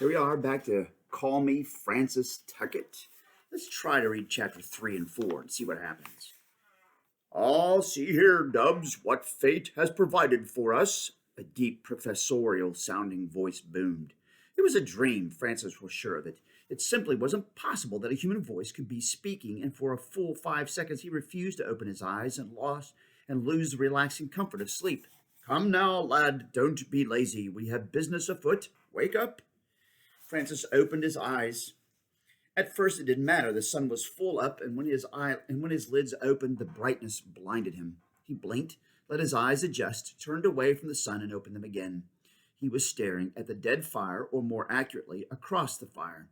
Here we are back to Call Me Francis Tucket. Let's try to read chapter 3 and 4 and see what happens. Ah, see here, Dubs, what fate has provided for us, a deep professorial sounding voice boomed. It was a dream, Francis was sure of it. It simply wasn't possible that a human voice could be speaking, and for a full 5 seconds he refused to open his eyes and lose the relaxing comfort of sleep. Come now, lad, don't be lazy. We have business afoot. Wake up. Francis opened his eyes. At first it didn't matter. The sun was full up, and when his lids opened, the brightness blinded him. He blinked, let his eyes adjust, turned away from the sun, and opened them again. He was staring at the dead fire, or more accurately, across the fire.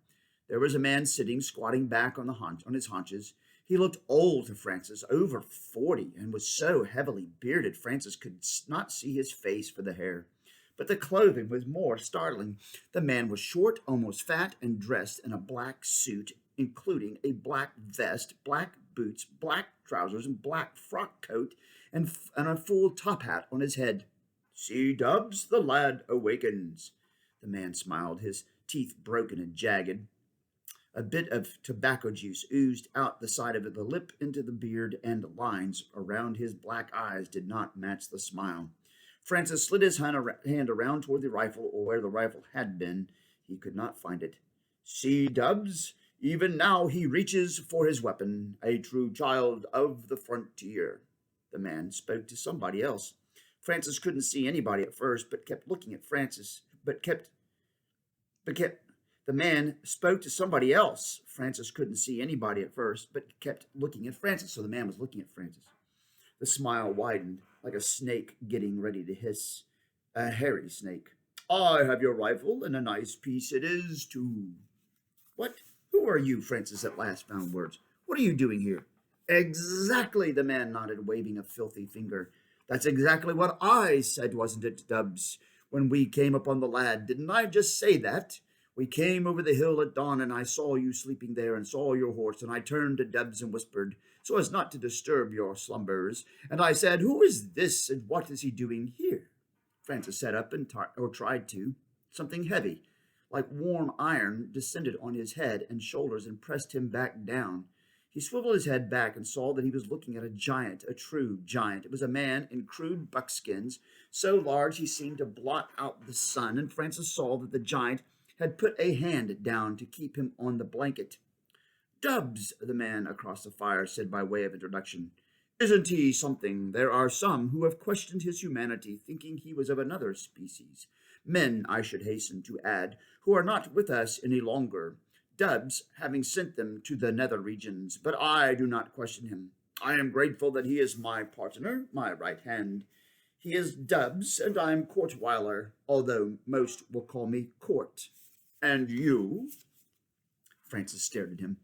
There was a man sitting, squatting back on his haunches. He looked old to Francis, over 40, and was so heavily bearded Francis could not see his face for the hair. But the clothing was more startling. The man was short, almost fat, and dressed in a black suit, including a black vest, black boots, black trousers, and black frock coat, and a full top hat on his head. See, Dubs, the lad awakens. The man smiled, his teeth broken and jagged. A bit of tobacco juice oozed out the side of the lip into the beard, and lines around his black eyes did not match the smile. Francis slid his hand around toward the rifle, or where the rifle had been. He could not find it. See, Dubs, even now he reaches for his weapon, a true child of the frontier. The man spoke to somebody else. Francis couldn't see anybody at first, but kept looking at Francis, but kept the man spoke to somebody else. Francis couldn't see anybody at first, but kept looking at Francis, so the man was looking at Francis. The smile widened, like a snake getting ready to hiss. A hairy snake. I have your rifle, and a nice piece it is, too. What? Who are you? Francis at last found words. What are you doing here? Exactly, the man nodded, waving a filthy finger. That's exactly what I said, wasn't it, Dubs? When we came upon the lad, didn't I just say that? We came over the hill at dawn, and I saw you sleeping there, and saw your horse, and I turned to Debs and whispered, so as not to disturb your slumbers, and I said, who is this, and what is he doing here? Francis sat up and tried to. Something heavy, like warm iron, descended on his head and shoulders and pressed him back down. He swiveled his head back and saw that he was looking at a giant, a true giant. It was a man in crude buckskins, so large he seemed to blot out the sun, and Francis saw that the giant had put a hand down to keep him on the blanket. Dubs, the man across the fire said by way of introduction. Isn't he something? There are some who have questioned his humanity, thinking he was of another species. Men, I should hasten to add, who are not with us any longer. Dubs, having sent them to the nether regions, but I do not question him. I am grateful that he is my partner, my right hand. He is Dubs, and I am Courtweiler, although most will call me Court. And you? Francis stared at him.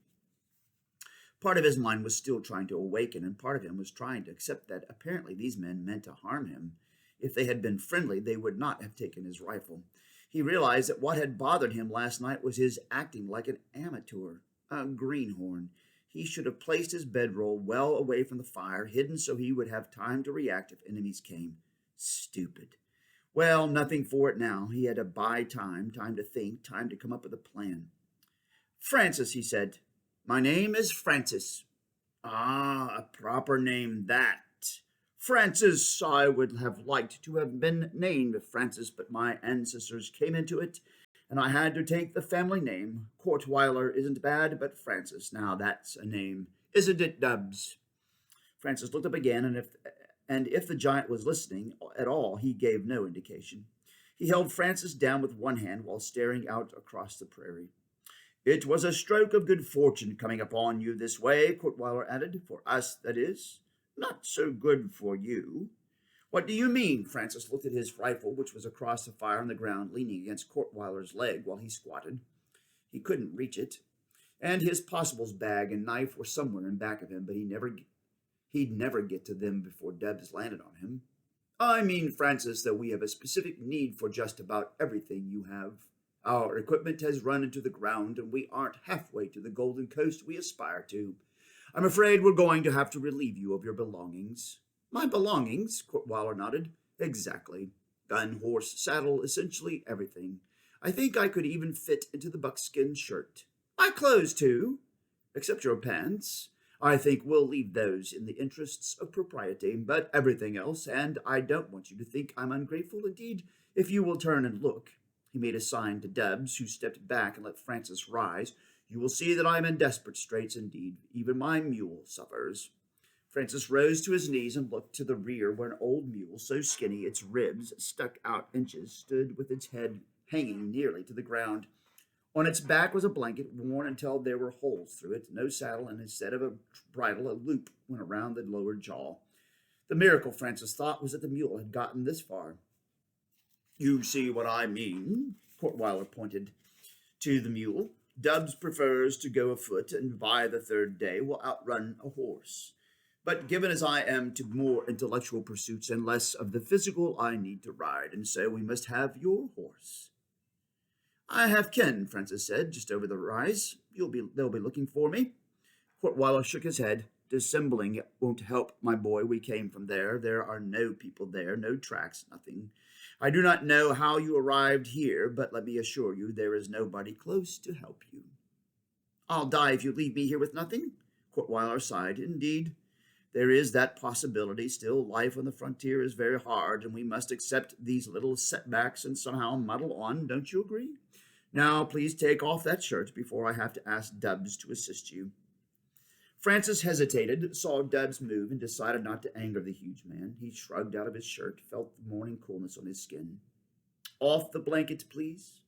Part of his mind was still trying to awaken, and part of him was trying to accept that apparently these men meant to harm him. If they had been friendly, they would not have taken his rifle. He realized that what had bothered him last night was his acting like an amateur, a greenhorn. He should have placed his bedroll well away from the fire, hidden so he would have time to react if enemies came. Stupid. Well, nothing for it now. He had to buy time, time to think, time to come up with a plan. Francis, he said. My name is Francis. Ah, a proper name that. Francis, I would have liked to have been named Francis, but my ancestors came into it, and I had to take the family name. Courtweiler isn't bad, but Francis, now that's a name. Isn't it, Dubs? Francis looked up again, and if the giant was listening at all, he gave no indication. He held Francis down with one hand while staring out across the prairie. It was a stroke of good fortune coming upon you this way, Courtweiler added. For us, that is. Not so good for you. What do you mean? Francis looked at his rifle, which was across the fire on the ground, leaning against Courtweiler's leg while he squatted. He couldn't reach it, and his possibles bag and knife were somewhere in back of him, but he'd never get to them before Debs landed on him. I mean, Francis, that we have a specific need for just about everything you have. Our equipment has run into the ground, and we aren't halfway to the Golden Coast we aspire to. I'm afraid we're going to have to relieve you of your belongings. My belongings? Courtweiler nodded. Exactly. Gun, horse, saddle, essentially everything. I think I could even fit into the buckskin shirt. My clothes, too, except your pants. I think we'll leave those in the interests of propriety, but everything else, and I don't want you to think I'm ungrateful. Indeed, if you will turn and look, he made a sign to Debs, who stepped back and let Francis rise, you will see that I am in desperate straits indeed. Even my mule suffers. Francis rose to his knees and looked to the rear, where an old mule, so skinny its ribs stuck out inches, stood with its head hanging nearly to the ground. On its back was a blanket worn until there were holes through it, no saddle, and instead of a bridle, a loop went around the lower jaw. The miracle, Francis thought, was that the mule had gotten this far. You see what I mean? Portweiler pointed to the mule. Dubs prefers to go afoot, and by the third day will outrun a horse. But given as I am to more intellectual pursuits and less of the physical, I need to ride, and so we must have your horse. I have kin, Francis said, just over the rise. They'll be looking for me. Portweiler shook his head. Dissembling it won't help, my boy. We came from there. There are no people there, no tracks, nothing. I do not know how you arrived here, but let me assure you there is nobody close to help you. I'll die if you leave me here with nothing. Portweiler sighed. Indeed, there is that possibility. Still, life on the frontier is very hard, and we must accept these little setbacks and somehow muddle on. Don't you agree? Now, please take off that shirt before I have to ask Dubs to assist you. Francis hesitated, saw Dubs move, and decided not to anger the huge man. He shrugged out of his shirt, felt the morning coolness on his skin. Off the blanket, please.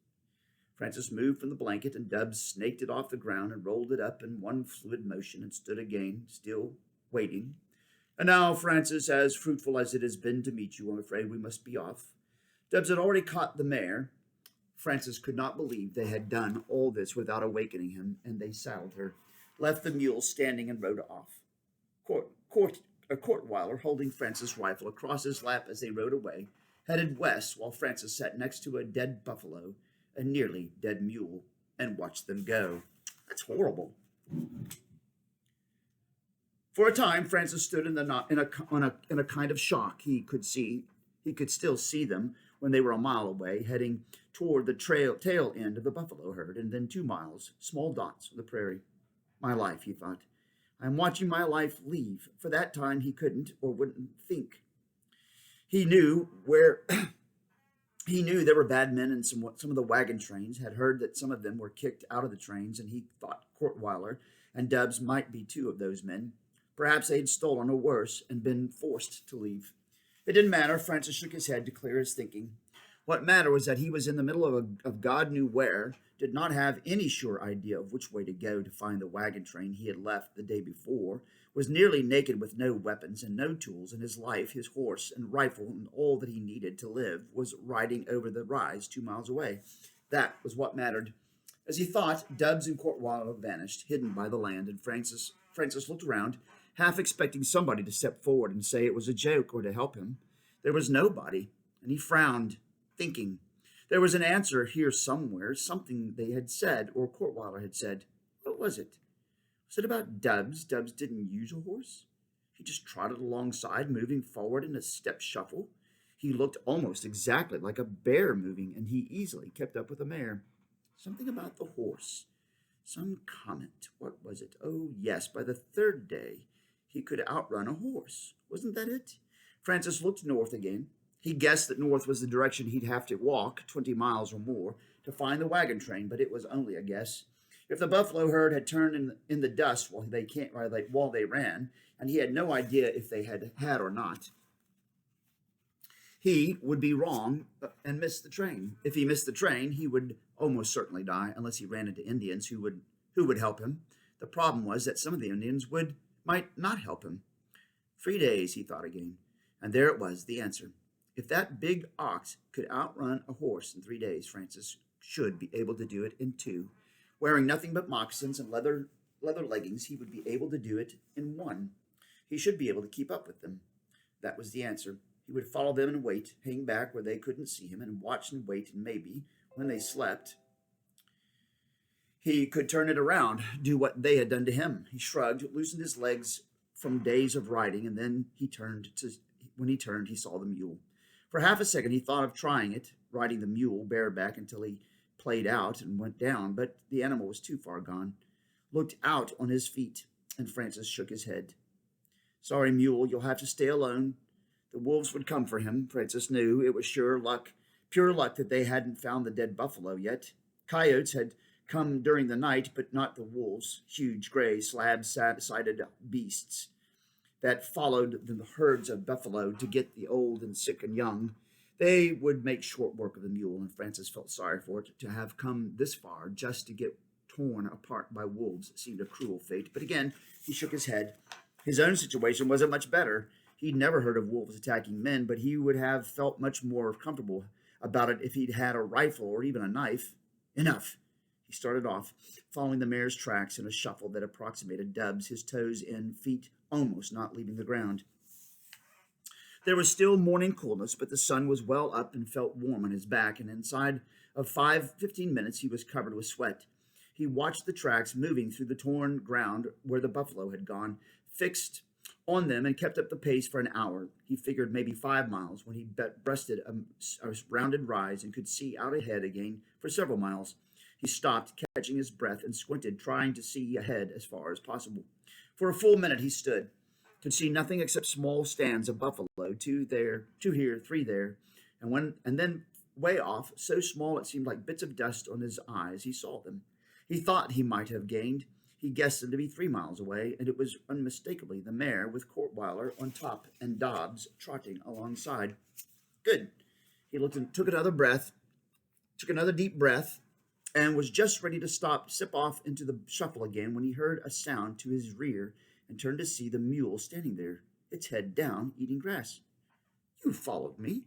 Francis moved from the blanket, and Dubs snaked it off the ground and rolled it up in one fluid motion and stood again, still waiting. And now, Francis, as fruitful as it has been to meet you, I'm afraid we must be off. Dubs had already caught the mare. Francis could not believe they had done all this without awakening him, and they saddled her, left the mule standing, and rode off. Courtweiler, holding Francis' rifle across his lap as they rode away, headed west while Francis sat next to a dead buffalo, a nearly dead mule, and watched them go. That's horrible. For a time, Francis stood in a kind of shock. He could still see them when they were a mile away, heading toward the tail end of the buffalo herd, and then 2 miles, small dots of the prairie. My life, he thought. I'm watching my life leave. For that time, he couldn't or wouldn't think. He knew where. He knew there were bad men in some of the wagon trains, had heard that some of them were kicked out of the trains, and he thought Courtweiler and Dubs might be 2 of those men. Perhaps they had stolen, or worse, and been forced to leave. It didn't matter. Francis shook his head to clear his thinking. What mattered was that he was in the middle of God knew where, did not have any sure idea of which way to go to find the wagon train he had left the day before, was nearly naked with no weapons and no tools, and his life, his horse and rifle, and all that he needed to live was riding over the rise 2 miles away. That was what mattered. As he thought, Dubs and Courtweiler vanished, hidden by the land, and Francis looked around, half expecting somebody to step forward and say it was a joke or to help him. There was nobody, and he frowned, thinking. There was an answer here somewhere, something they had said, or Courtweiler had said. What was it? Was it about Dubs? Dubs didn't use a horse. He just trotted alongside, moving forward in a step shuffle. He looked almost exactly like a bear moving, and he easily kept up with a mare. Something about the horse. Some comment. What was it? Oh, yes, by the 3rd day, he could outrun a horse. Wasn't that it? Francis looked north again. He guessed that north was the direction he'd have to walk, 20 miles or more, to find the wagon train, but it was only a guess. If the buffalo herd had turned in the dust while they ran, and he had no idea if they had or not, he would be wrong and miss the train. If he missed the train, he would almost certainly die, unless he ran into Indians who would help him. The problem was that some of the Indians might not help him. 3 days, he thought again, and there it was, the answer. If that big ox could outrun a horse in 3 days, Francis should be able to do it in 2. Wearing nothing but moccasins and leather leggings, he would be able to do it in 1. He should be able to keep up with them. That was the answer. He would follow them and wait, hang back where they couldn't see him, and watch and wait, and maybe, when they slept, he could turn it around, do what they had done to him. He shrugged, loosened his legs from days of riding, and then when he turned, he saw the mule. For half a second, he thought of trying it, riding the mule bareback until he played out and went down, but the animal was too far gone. Looked out on his feet, and Francis shook his head. Sorry, mule, you'll have to stay alone. The wolves would come for him. Francis knew it was pure luck that they hadn't found the dead buffalo yet. Coyotes had come during the night, but not the wolves, huge gray slab-sided beasts that followed the herds of buffalo to get the old and sick and young. They would make short work of the mule, and Francis felt sorry for it. To have come this far just to get torn apart by wolves seemed a cruel fate. But again, he shook his head. His own situation wasn't much better. He'd never heard of wolves attacking men, but he would have felt much more comfortable about it if he'd had a rifle or even a knife. Enough. He started off, following the mare's tracks in a shuffle that approximated Dub's, his toes in, feet almost not leaving the ground. There was still morning coolness, but the sun was well up and felt warm on his back, and inside of 15 minutes he was covered with sweat. He watched the tracks moving through the torn ground where the buffalo had gone, fixed on them, and kept up the pace for an hour. He figured maybe 5 miles when he breasted a rounded rise and could see out ahead again for several miles. He stopped, catching his breath, and squinted, trying to see ahead as far as possible. For a full minute he stood, could see nothing except small stands of buffalo, two there, two here, three there, and then way off, so small it seemed like bits of dust on his eyes, he saw them. He thought he might have gained. He guessed them to be 3 miles away, and it was unmistakably the mare with Cortweiler on top and Dobbs trotting alongside. Good. He looked and took another deep breath, and was just ready to slip off into the shuffle again when he heard a sound to his rear and turned to see the mule standing there, its head down, eating grass. You followed me.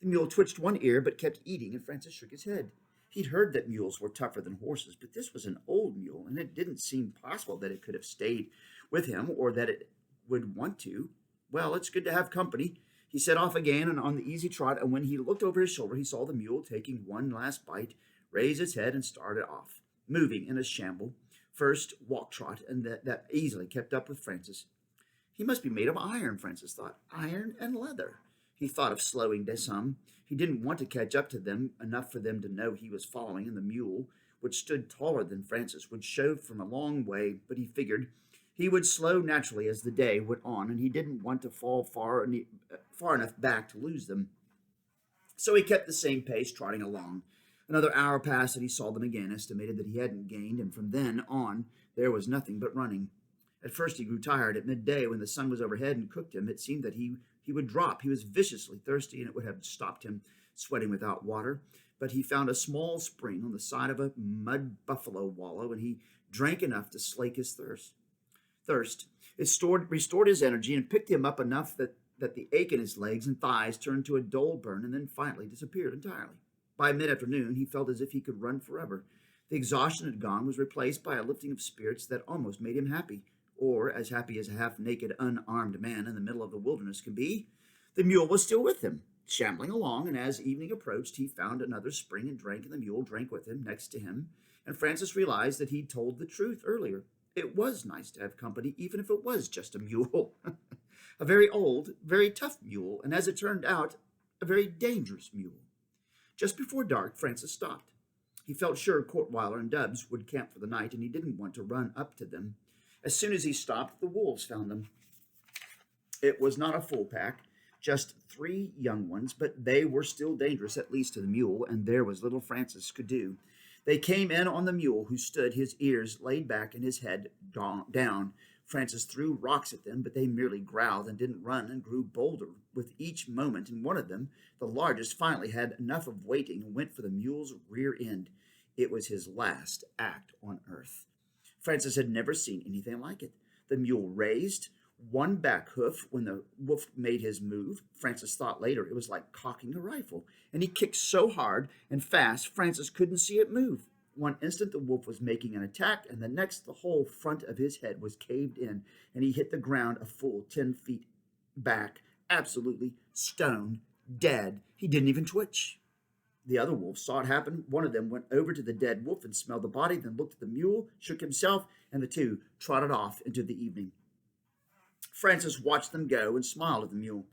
The mule twitched one ear but kept eating, and Francis shook his head. He'd heard that mules were tougher than horses, but this was an old mule, and it didn't seem possible that it could have stayed with him or that it would want to. Well, it's good to have company. He set off again and on the easy trot, and when he looked over his shoulder, he saw the mule taking one last bite, raise its head, and started off, moving in a shamble. First walk trot, and that easily kept up with Francis. He must be made of iron, Francis thought. Iron and leather. He thought of slowing down some. He didn't want to catch up to them, enough for them to know he was following, and the mule, which stood taller than Francis, would show from a long way, but he figured he would slow naturally as the day went on, and he didn't want to fall far enough back to lose them. So he kept the same pace, trotting along. Another hour passed, and he saw them again, estimated that he hadn't gained, and from then on there was nothing but running. At first he grew tired. At midday, when the sun was overhead and cooked him, it seemed that he would drop. He was viciously thirsty, and it would have stopped him sweating without water. But he found a small spring on the side of a mud buffalo wallow, and he drank enough to slake his thirst. It restored his energy and picked him up enough that the ache in his legs and thighs turned to a dull burn and then finally disappeared entirely. By mid-afternoon, he felt as if he could run forever. The exhaustion had gone, was replaced by a lifting of spirits that almost made him happy, or as happy as a half-naked, unarmed man in the middle of the wilderness can be. The mule was still with him, shambling along, and as evening approached, he found another spring and drank, and the mule drank with him, next to him, and Francis realized that he'd told the truth earlier. It was nice to have company, even if it was just a mule. A very old, very tough mule, and as it turned out, a very dangerous mule. Just before dark, Francis stopped. He felt sure Cortweiler and Dubs would camp for the night, and he didn't want to run up to them. As soon as he stopped, the wolves found them. It was not a full pack, just 3 young ones, but they were still dangerous, at least to the mule, and there was little Francis could do. They came in on the mule, who stood, his ears laid back and his head down. Francis threw rocks at them, but they merely growled and didn't run and grew bolder with each moment, and one of them, the largest, finally had enough of waiting and went for the mule's rear end. It was his last act on earth. Francis had never seen anything like it. The mule raised one back hoof when the wolf made his move. Francis thought later it was like cocking a rifle, and he kicked so hard and fast Francis couldn't see it move. One instant the wolf was making an attack, and the next the whole front of his head was caved in, and he hit the ground a full 10 feet back, absolutely stone dead. He didn't even twitch. The other wolves saw it happen. One of them went over to the dead wolf and smelled the body, then looked at the mule, shook himself, and the two trotted off into the evening. Francis watched them go and smiled at the mule.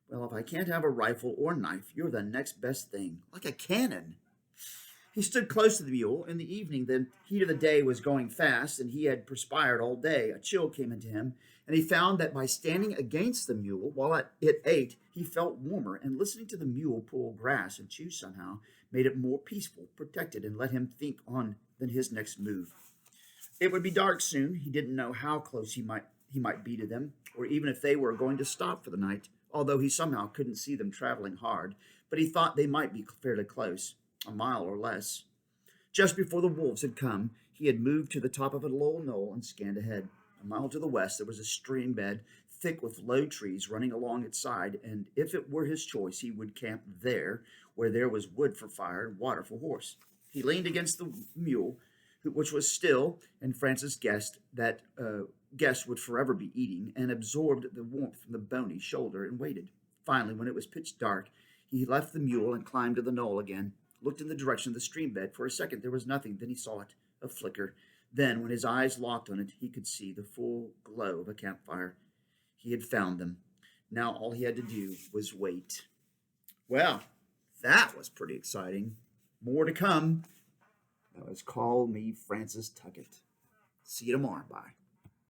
Well, if I can't have a rifle or knife, you're the next best thing, like a cannon. He stood close to the mule. In the evening, the heat of the day was going fast, and he had perspired all day. A chill came into him, and he found that by standing against the mule while it ate, he felt warmer, and listening to the mule pull grass and chew somehow made it more peaceful, protected, and let him think on than his next move. It would be dark soon. He didn't know how close he might be to them, or even if they were going to stop for the night, although he somehow couldn't see them traveling hard, but he thought they might be fairly close, a mile or less. Just before the wolves had come, he had moved to the top of a low knoll and scanned ahead. A mile to the west, there was a stream bed thick with low trees running along its side, and if it were his choice, he would camp there, where there was wood for fire and water for horse. He leaned against the mule, which was still, and Francis guessed that guest would forever be eating, and absorbed the warmth from the bony shoulder and waited. Finally, when it was pitch dark, he left the mule and climbed to the knoll again, looked in the direction of the stream bed. For a second there was nothing, then he saw it, a flicker. Then, when his eyes locked on it, he could see the full glow of a campfire. He had found them. Now all he had to do was wait. Well, that was pretty exciting. More to come. That was Call Me Francis Tucket. See you tomorrow. Bye.